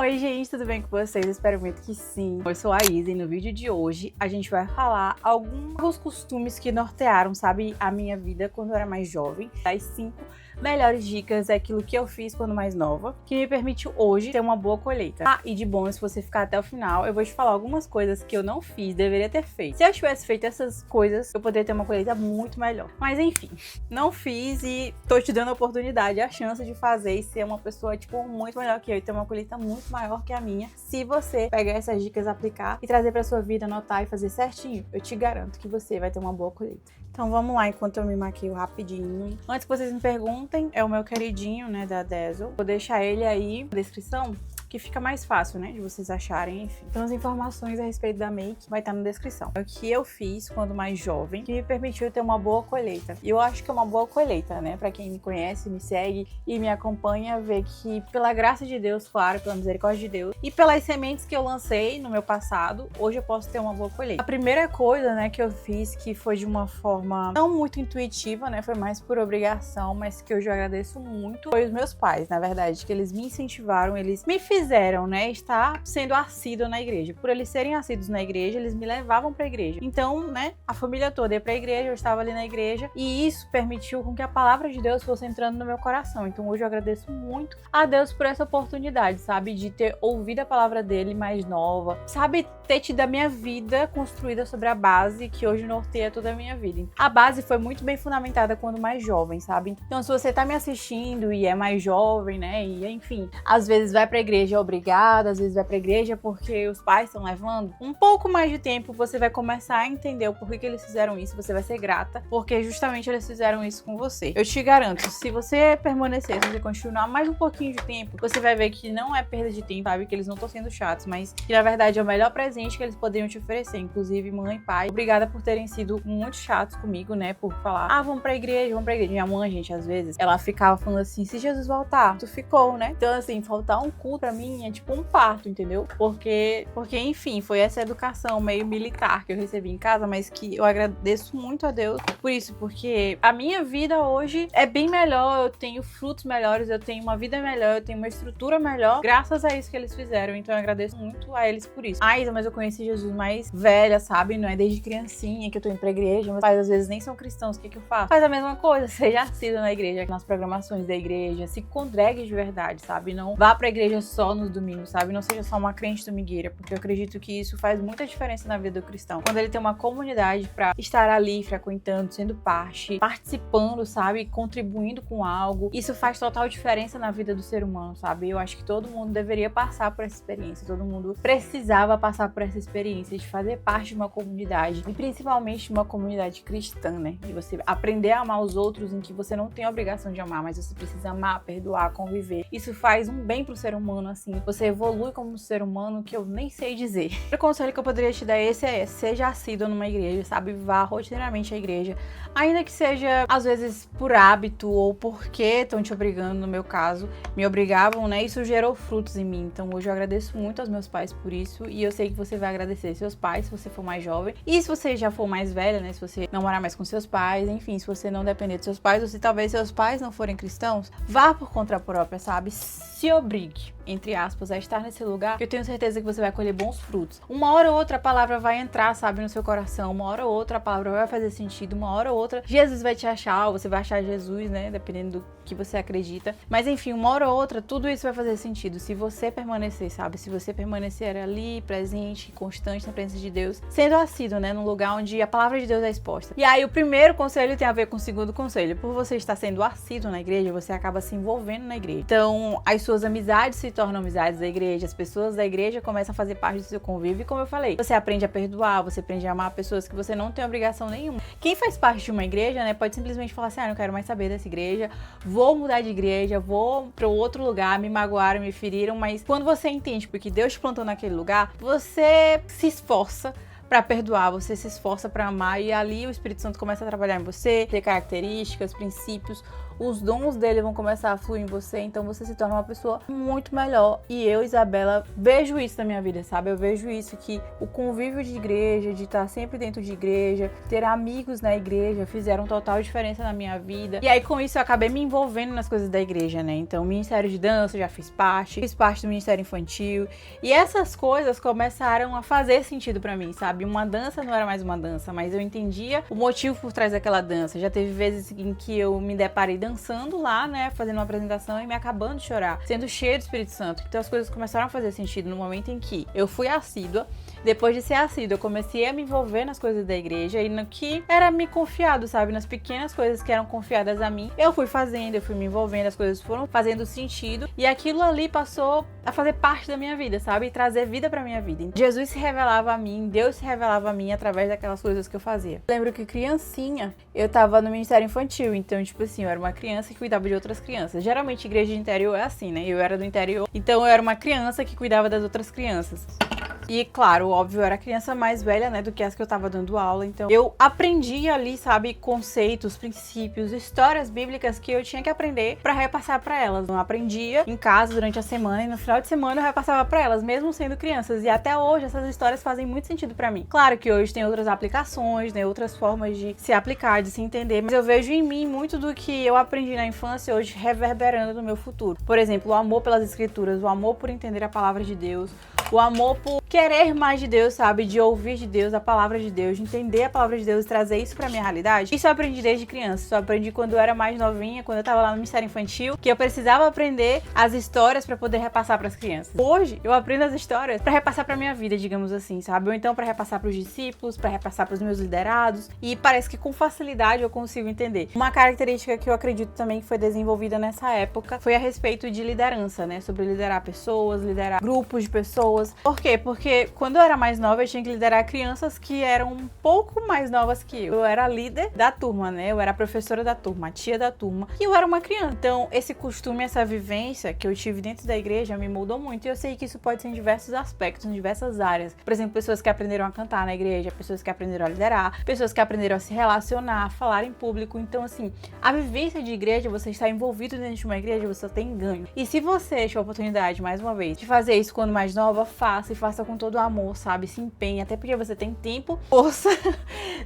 Oi gente, tudo bem com vocês? Espero muito que sim. Eu sou a Isa e no vídeo de hoje a gente vai falar alguns costumes que nortearam, sabe, a minha vida quando eu era mais jovem. Das 5 melhores dicas é aquilo que eu fiz quando mais nova, que me permitiu hoje ter uma boa colheita. Ah, e de bom, se você ficar até o final, eu vou te falar algumas coisas que eu não fiz, deveria ter feito. Se eu tivesse feito essas coisas, eu poderia ter uma colheita muito melhor. Mas enfim, não fiz e tô te dando a oportunidade, a chance de fazer e ser uma pessoa, tipo, muito melhor que eu e ter uma colheita muito maior que a minha. Se você pegar essas dicas, aplicar e trazer pra sua vida, anotar e fazer certinho, eu te garanto que você vai ter uma boa colheita. Então vamos lá, enquanto eu me maquio rapidinho. Antes que vocês me perguntem, é o meu queridinho, né, da Dazzle. Vou deixar ele aí na descrição, que fica mais fácil, né, de vocês acharem, enfim. Então as informações a respeito da make vai estar na descrição. É o que eu fiz quando mais jovem, que me permitiu ter uma boa colheita. E eu acho que é uma boa colheita, né, pra quem me conhece, me segue e me acompanha, vê que pela graça de Deus, claro, pela misericórdia de Deus, e pelas sementes que eu lancei no meu passado, hoje eu posso ter uma boa colheita. A primeira coisa, né, que eu fiz, que foi de uma forma não muito intuitiva, né, foi mais por obrigação, mas que hoje eu agradeço muito, foi os meus pais, na verdade, que eles me incentivaram, eles me fizeram, né, estar sendo assíduo na igreja. Por eles serem assíduos na igreja, eles me levavam pra igreja. Então, né, a família toda ia pra igreja, eu estava ali na igreja, e isso permitiu com que a palavra de Deus fosse entrando no meu coração. Então hoje eu agradeço muito a Deus por essa oportunidade, sabe, de ter ouvido a palavra dele mais nova, sabe, ter tido a minha vida construída sobre a base que hoje norteia toda a minha vida. A base foi muito bem fundamentada quando mais jovem, sabe? Então se você tá me assistindo e é mais jovem, né, e enfim, às vezes vai pra igreja obrigada, às vezes vai pra igreja porque os pais estão levando, um pouco mais de tempo você vai começar a entender o porquê que eles fizeram isso, você vai ser grata, porque justamente eles fizeram isso com você. Eu te garanto, se você permanecer, se você continuar mais um pouquinho de tempo, você vai ver que não é perda de tempo, sabe, que eles não estão sendo chatos, mas que na verdade é o melhor presente que eles poderiam te oferecer, inclusive mãe e pai. Obrigada por terem sido muito chatos comigo, né, por falar, vamos pra igreja, vamos pra igreja. Minha mãe, gente, às vezes, ela ficava falando assim, se Jesus voltar, tu ficou, né? Então assim, faltar um culto pra mim é tipo um parto, entendeu? Porque enfim, foi essa educação meio militar que eu recebi em casa, mas que eu agradeço muito a Deus por isso, porque a minha vida hoje é bem melhor, eu tenho frutos melhores, eu tenho uma vida melhor, eu tenho uma estrutura melhor, graças a isso que eles fizeram, então eu agradeço muito a eles por isso. Isa, mas eu conheci Jesus mais velha, sabe? Não é desde criancinha que eu tô indo pra igreja, meus pais às vezes nem são cristãos, o que eu faço? Faz a mesma coisa, seja assíduo na igreja, nas programações da igreja, se congregue de verdade, sabe? Não vá pra igreja só nos domingos, sabe? Não seja só uma crente domingueira, porque eu acredito que isso faz muita diferença na vida do cristão. Quando ele tem uma comunidade pra estar ali, frequentando, sendo parte, participando, sabe? Contribuindo com algo, isso faz total diferença na vida do ser humano, sabe? Eu acho que todo mundo deveria passar por essa experiência, todo mundo precisava passar por essa experiência de fazer parte de uma comunidade, e principalmente de uma comunidade cristã, né? De você aprender a amar os outros em que você não tem a obrigação de amar, mas você precisa amar, perdoar, conviver. Isso faz um bem pro ser humano, assim. Você evolui como ser humano que eu nem sei dizer. O conselho que eu poderia te dar é seja assíduo numa igreja, sabe? Vá rotineiramente à igreja. Ainda que seja, às vezes, por hábito ou porque estão te obrigando, no meu caso, me obrigavam, né? Isso gerou frutos em mim. Então hoje eu agradeço muito aos meus pais por isso, e eu sei que você vai agradecer seus pais se você for mais jovem, e se você já for mais velha, né? Se você não morar mais com seus pais, enfim, se você não depender dos seus pais, ou se talvez seus pais não forem cristãos, vá por conta própria, sabe? Se obrigue, entre aspas, a estar nesse lugar, que eu tenho certeza que você vai colher bons frutos. Uma hora ou outra a palavra vai entrar, sabe, no seu coração, uma hora ou outra a palavra vai fazer sentido, uma hora ou outra Jesus vai te achar, ou você vai achar Jesus, né, dependendo do que você acredita. Mas enfim, uma hora ou outra tudo isso vai fazer sentido, se você permanecer, sabe, se você permanecer ali, presente, constante na presença de Deus, sendo assíduo, né, num lugar onde a palavra de Deus é exposta. E aí o primeiro conselho tem a ver com o segundo conselho. Por você estar sendo assíduo na igreja, você acaba se envolvendo na igreja. Então, as suas amizades se tornam amizades da igreja, as pessoas da igreja começam a fazer parte do seu convívio, e como eu falei, você aprende a perdoar, você aprende a amar pessoas que você não tem obrigação nenhuma. Quem faz parte de uma igreja, né, pode simplesmente falar assim, não quero mais saber dessa igreja, vou mudar de igreja, vou para outro lugar, me magoaram, me feriram, mas quando você entende porque Deus te plantou naquele lugar, você se esforça para perdoar, você se esforça para amar, e ali o Espírito Santo começa a trabalhar em você, ter características, princípios, os dons dele vão começar a fluir em você, então você se torna uma pessoa muito melhor. E eu, Isabela, vejo isso na minha vida, sabe? Eu vejo isso, que o convívio de igreja, de estar sempre dentro de igreja, ter amigos na igreja, fizeram total diferença na minha vida. E aí com isso eu acabei me envolvendo nas coisas da igreja, né? Então, Ministério de Dança eu já fiz parte do Ministério Infantil, e essas coisas começaram a fazer sentido pra mim, sabe? Uma dança não era mais uma dança, mas eu entendia o motivo por trás daquela dança. Já teve vezes em que eu me deparei dançando lá, né, fazendo uma apresentação e me acabando de chorar, sendo cheia do Espírito Santo. Então as coisas começaram a fazer sentido no momento em que eu fui assídua. Depois de ser assídua, eu comecei a me envolver nas coisas da igreja e no que era me confiado, sabe? Nas pequenas coisas que eram confiadas a mim, eu fui fazendo, eu fui me envolvendo, as coisas foram fazendo sentido e aquilo ali passou a fazer parte da minha vida, sabe? E trazer vida pra minha vida. Jesus se revelava a mim, Deus se revelava a mim através daquelas coisas que eu fazia. Lembro que criancinha, eu tava no Ministério Infantil, então, tipo assim, eu era uma criança que cuidava de outras crianças. Geralmente, igreja de interior é assim, né? Eu era do interior, então eu era uma criança que cuidava das outras crianças. E, claro, óbvio, eu era a criança mais velha, né, do que as que eu tava dando aula. Então, eu aprendi ali, sabe, conceitos, princípios, histórias bíblicas que eu tinha que aprender pra repassar pra elas. Eu aprendia em casa durante a semana e no final de semana eu repassava pra elas, mesmo sendo crianças. E até hoje, essas histórias fazem muito sentido pra mim. Claro que hoje tem outras aplicações, né, outras formas de se aplicar, de se entender. Mas eu vejo em mim muito do que eu aprendi na infância hoje reverberando no meu futuro. Por exemplo, o amor pelas escrituras, o amor por entender a palavra de Deus, o amor por querer mais de Deus, sabe? De ouvir de Deus, a palavra de Deus, de entender a palavra de Deus e trazer isso pra minha realidade. Isso eu aprendi desde criança. Isso eu aprendi quando eu era mais novinha, quando eu tava lá no Ministério Infantil, que eu precisava aprender as histórias pra poder repassar pras crianças. Hoje, eu aprendo as histórias pra repassar pra minha vida, digamos assim, sabe? Ou então pra repassar pros discípulos, pra repassar pros meus liderados. E parece que com facilidade eu consigo entender. Uma característica que eu acredito também que foi desenvolvida nessa época foi a respeito de liderança, né? Sobre liderar pessoas, liderar grupos de pessoas. Por quê? Porque quando eu era mais nova, eu tinha que liderar crianças que eram um pouco mais novas que eu. Eu era líder da turma, né? Eu era a professora da turma, a tia da turma. E eu era uma criança. Então, esse costume, essa vivência que eu tive dentro da igreja me moldou muito. E eu sei que isso pode ser em diversos aspectos, em diversas áreas. Por exemplo, pessoas que aprenderam a cantar na igreja, pessoas que aprenderam a liderar, pessoas que aprenderam a se relacionar, a falar em público. Então, assim, a vivência de igreja, você estar envolvido dentro de uma igreja, você tem ganho. E se você tiver a oportunidade, mais uma vez, de fazer isso quando mais nova, faça e faça com todo amor, sabe? Se empenhe, até porque você tem tempo, força,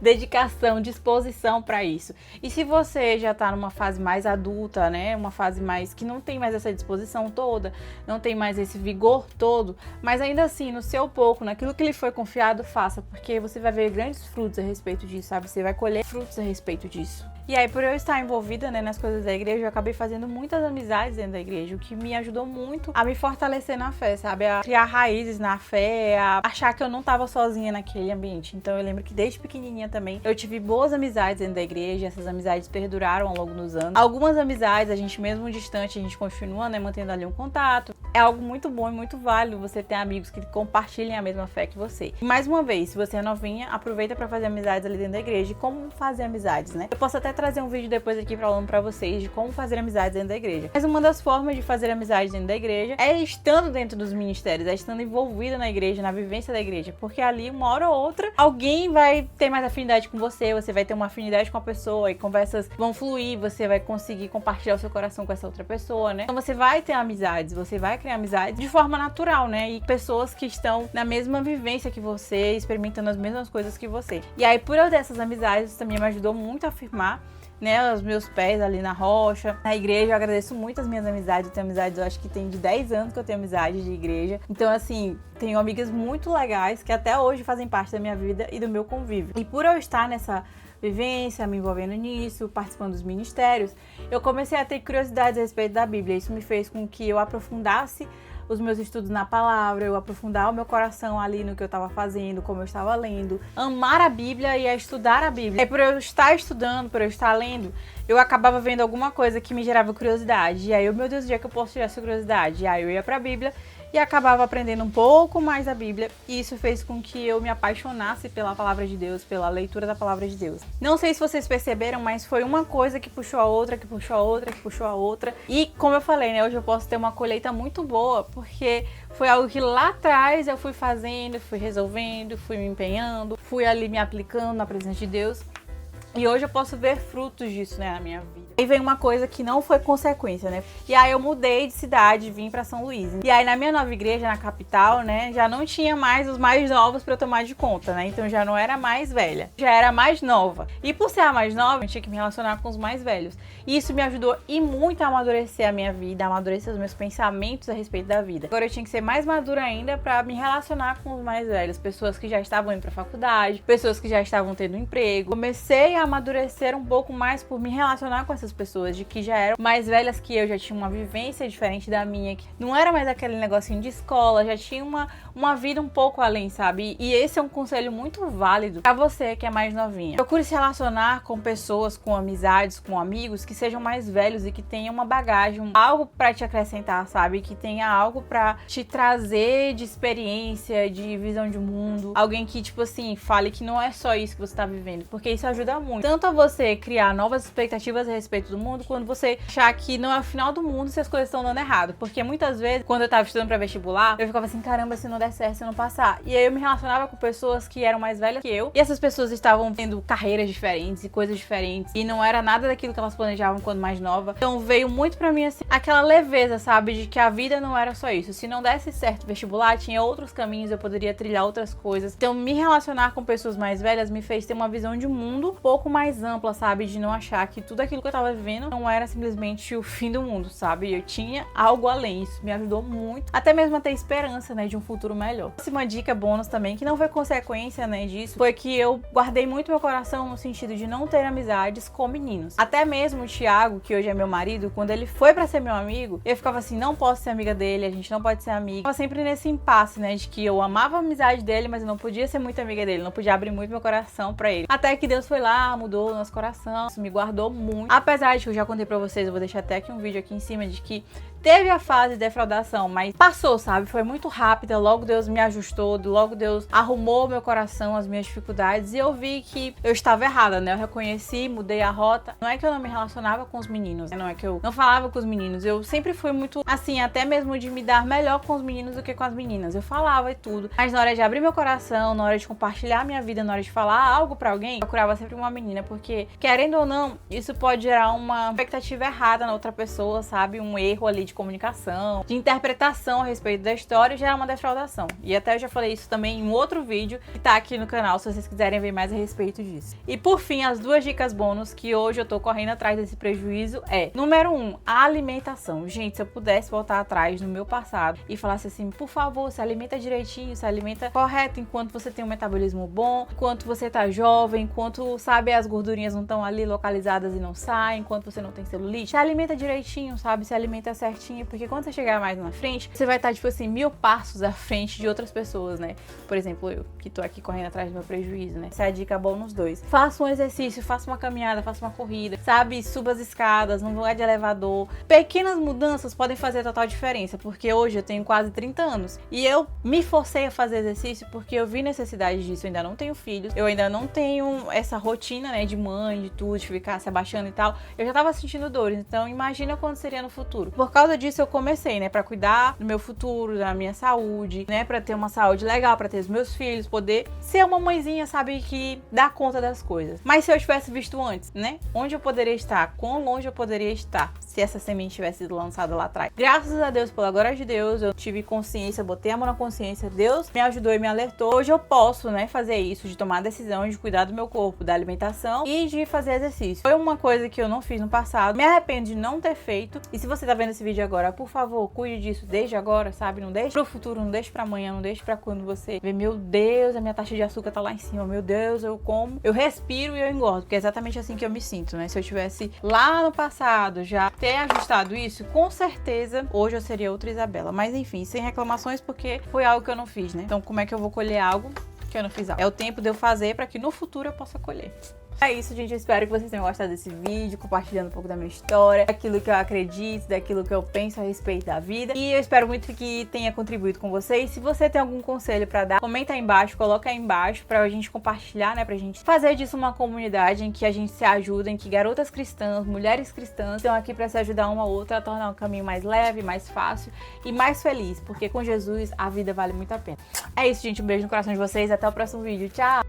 dedicação, disposição pra isso. E se você já tá numa fase mais adulta, né? Uma fase mais que não tem mais essa disposição toda, não tem mais esse vigor todo, mas ainda assim, no seu pouco, naquilo que lhe foi confiado, faça, porque você vai ver grandes frutos a respeito disso, sabe? Você vai colher frutos a respeito disso. E aí, por eu estar envolvida, né, nas coisas da igreja, eu acabei fazendo muitas amizades dentro da igreja, o que me ajudou muito a me fortalecer na fé, sabe? A criar raízes na fé, a achar que eu não tava sozinha naquele ambiente. Então, eu lembro que desde pequenininha também, eu tive boas amizades dentro da igreja, essas amizades perduraram ao longo dos anos. Algumas amizades, a gente mesmo distante, a gente continua, né, mantendo ali um contato. É algo muito bom e muito válido você ter amigos que compartilhem a mesma fé que você. E mais uma vez, se você é novinha, aproveita pra fazer amizades ali dentro da igreja. E como fazer amizades, né? Eu posso até trazer um vídeo depois aqui falando pra vocês de como fazer amizades dentro da igreja. Mas uma das formas de fazer amizades dentro da igreja é estando dentro dos ministérios, é estando envolvida na igreja, na vivência da igreja. Porque ali, uma hora ou outra, alguém vai ter mais afinidade com você, você vai ter uma afinidade com a pessoa e conversas vão fluir, você vai conseguir compartilhar o seu coração com essa outra pessoa, né? Então você vai ter amizades, você vai criar amizades de forma natural, né? E pessoas que estão na mesma vivência que você, experimentando as mesmas coisas que você. E aí, por eu ter essas amizades, isso também me ajudou muito a afirmar, né, os meus pés ali na rocha, na igreja. Eu agradeço muito as minhas amizades. Eu tenho amizades, eu acho que tem de 10 anos que eu tenho amizade de igreja. Então, assim, tenho amigas muito legais que até hoje fazem parte da minha vida e do meu convívio. E por eu estar nessa vivência, me envolvendo nisso, participando dos ministérios, eu comecei a ter curiosidades a respeito da Bíblia. Isso me fez com que eu aprofundasse os meus estudos na palavra, eu aprofundar o meu coração ali no que eu estava fazendo, como eu estava lendo, amar a Bíblia e a estudar a Bíblia. E por eu estar estudando, por eu estar lendo, eu acabava vendo alguma coisa que me gerava curiosidade. E aí, meu Deus, o dia que eu posso tirar essa curiosidade? E aí eu ia pra Bíblia e acabava aprendendo um pouco mais da Bíblia, e isso fez com que eu me apaixonasse pela palavra de Deus, pela leitura da palavra de Deus. Não sei se vocês perceberam, mas foi uma coisa que puxou a outra, que puxou a outra, que puxou a outra. E como eu falei, né, hoje eu posso ter uma colheita muito boa, porque foi algo que lá atrás eu fui fazendo, fui resolvendo, fui me empenhando, fui ali me aplicando na presença de Deus. E hoje eu posso ver frutos disso, né, na minha vida. E vem uma coisa que não foi consequência, né? E aí eu mudei de cidade, vim pra São Luís. E aí na minha nova igreja, na capital, né, já não tinha mais os mais novos pra eu tomar de conta, né? Então já não era mais velha, já era mais nova. E por ser a mais nova, eu tinha que me relacionar com os mais velhos. E isso me ajudou e muito a amadurecer a minha vida, a amadurecer os meus pensamentos a respeito da vida. Agora eu tinha que ser mais madura ainda pra me relacionar com os mais velhos, pessoas que já estavam indo pra faculdade, pessoas que já estavam tendo emprego. Comecei a amadurecer um pouco mais por me relacionar com essas pessoas, de que já eram mais velhas que eu, já tinham uma vivência diferente da minha, que não era mais aquele negocinho de escola, já tinha uma vida um pouco além, sabe? E esse é um conselho muito válido pra você que é mais novinha. Procure se relacionar com pessoas, com amizades, com amigos que sejam mais velhos e que tenham uma bagagem, algo pra te acrescentar, sabe? Que tenha algo pra te trazer de experiência, de visão de mundo. Alguém que, tipo assim, fale que não é só isso que você tá vivendo, porque isso ajuda muito. Tanto a você criar novas expectativas a respeito do mundo, quando você achar que não é o final do mundo se as coisas estão dando errado. Porque muitas vezes, quando eu tava estudando pra vestibular, eu ficava assim, caramba, se não der certo, se eu não passar. E aí eu me relacionava com pessoas que eram mais velhas que eu, e essas pessoas estavam tendo carreiras diferentes e coisas diferentes, e não era nada daquilo que elas planejavam quando mais nova. Então veio muito pra mim, assim, aquela leveza, sabe, de que a vida não era só isso. Se não desse certo vestibular, tinha outros caminhos, eu poderia trilhar outras coisas. Então me relacionar com pessoas mais velhas me fez ter uma visão de mundo um pouco mais ampla, sabe, de não achar que tudo aquilo que eu tava vivendo não era simplesmente o fim do mundo, sabe? Eu tinha algo além. Isso me ajudou muito, até mesmo a ter esperança, né, de um futuro melhor. Uma dica bônus também, que não foi consequência, né, disso, foi que eu guardei muito meu coração no sentido de não ter amizades com meninos. Até mesmo o Thiago, que hoje é meu marido, quando ele foi pra ser meu amigo, eu ficava assim, não posso ser amiga dele, a gente não pode ser amiga. Eu tava sempre nesse impasse, né, de que eu amava a amizade dele, mas eu não podia ser muito amiga dele, não podia abrir muito meu coração pra ele. Até que Deus foi lá, mudou o nosso coração, isso me guardou muito. Apesar de que eu já contei pra vocês, eu vou deixar até aqui um vídeo aqui em cima, de que teve a fase de defraudação, mas passou, sabe? Foi muito rápida, logo Deus me ajustou, logo Deus arrumou meu coração, as minhas dificuldades, e eu vi que eu estava errada, né? Eu reconheci, mudei a rota. Não é que eu não me relacionava com os meninos, né? Não é que eu não falava com os meninos, eu sempre fui muito, assim, até mesmo de me dar melhor com os meninos do que com as meninas. Eu falava e tudo, mas na hora de abrir meu coração, na hora de compartilhar a minha vida, na hora de falar algo pra alguém, eu procurava sempre uma menina, porque, querendo ou não, isso pode gerar uma expectativa errada na outra pessoa, sabe? Um erro ali de comunicação, de interpretação a respeito da história, e gerar uma defraudação. E até eu já falei isso também em um outro vídeo que tá aqui no canal, se vocês quiserem ver mais a respeito disso. E por fim, as duas dicas bônus que hoje eu tô correndo atrás desse prejuízo é: número 1, a alimentação. Gente, se eu pudesse voltar atrás no meu passado e falasse assim, por favor, se alimenta direitinho, se alimenta correto, enquanto você tem um metabolismo bom, enquanto você tá jovem, enquanto, sabe, as gordurinhas não estão ali localizadas e não saem, enquanto você não tem celulite, se alimenta direitinho, sabe, se alimenta certinho, porque quando você chegar mais na frente, você vai estar, tipo assim, 1000 passos à frente de outras pessoas, né? Por exemplo, eu, que tô aqui correndo atrás do meu prejuízo, né? Essa é a dica boa nos dois. Faça um exercício, faça uma caminhada, faça uma corrida, sabe? Suba as escadas, não vá de elevador. Pequenas mudanças podem fazer total diferença, porque hoje eu tenho quase 30 anos e eu me forcei a fazer exercício porque eu vi necessidade disso. Eu ainda não tenho filhos, eu ainda não tenho essa rotina, né, de mãe, de tudo, de ficar se abaixando e tal. Eu já tava sentindo dores, então imagina quando seria no futuro. Por causa disso eu comecei, né, pra cuidar do meu futuro, da minha saúde, né, pra ter uma saúde legal, pra ter os meus filhos, poder ser uma mãezinha, sabe, que dá conta das coisas. Mas se eu tivesse visto antes, né, onde eu poderia estar, quão longe eu poderia estar se essa semente tivesse sido lançada lá atrás. Graças a Deus, pela glória de Deus, eu tive consciência, botei a mão na consciência, Deus me ajudou e me alertou. Hoje eu posso, né, fazer isso, de tomar a decisão de cuidar do meu corpo, da alimentação e de fazer exercício. Foi uma coisa que eu não fiz no passado, me arrependo de não ter feito. E se você tá vendo esse vídeo agora, por favor, cuide disso desde agora, sabe? Não deixe pro futuro, não deixe pra amanhã, não deixe pra quando você vê, meu Deus, a minha taxa de açúcar tá lá em cima, meu Deus, eu como, eu respiro e eu engordo, porque é exatamente assim que eu me sinto, né? Se eu tivesse lá no passado já ter ajustado isso, com certeza hoje eu seria outra Isabela. Mas enfim, sem reclamações, porque foi algo que eu não fiz, né? Então como é que eu vou colher algo que eu não fiz algo? É o tempo de eu fazer pra que no futuro eu possa colher. É isso, gente. Eu espero que vocês tenham gostado desse vídeo, compartilhando um pouco da minha história, daquilo que eu acredito, daquilo que eu penso a respeito da vida. E eu espero muito que tenha contribuído com vocês. Se você tem algum conselho pra dar, comenta aí embaixo, coloca aí embaixo pra gente compartilhar, né? Pra gente fazer disso uma comunidade em que a gente se ajuda, em que garotas cristãs, mulheres cristãs estão aqui pra se ajudar uma a outra a tornar o caminho mais leve, mais fácil e mais feliz. Porque com Jesus a vida vale muito a pena. É isso, gente. Um beijo no coração de vocês. Até o próximo vídeo. Tchau!